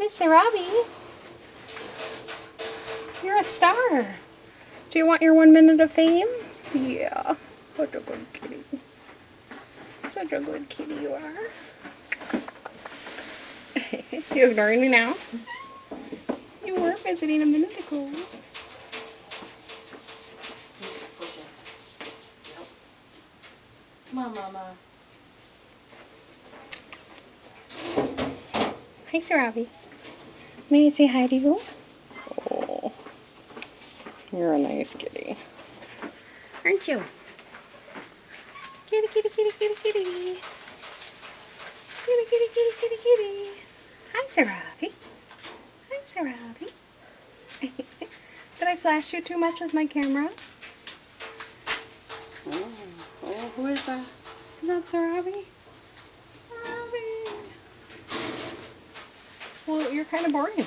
Hi, Sarabi. You're a star. Do you want your 1 minute of fame? Yeah. Such a good kitty. Such a good kitty you are. You ignoring me now? You were visiting a minute ago. Come on, Mama. Hi, Sarabi. May I say hi to you? Oh, you're a nice kitty. Aren't you? Kitty, kitty, kitty, kitty, kitty. Kitty, kitty, kitty, kitty, kitty. Hi, Sarabi. Hi, Sarabi. Did I flash you too much with my camera? Oh, who is that? Is that Sarabi? Sarabi. Well, you're kind of boring.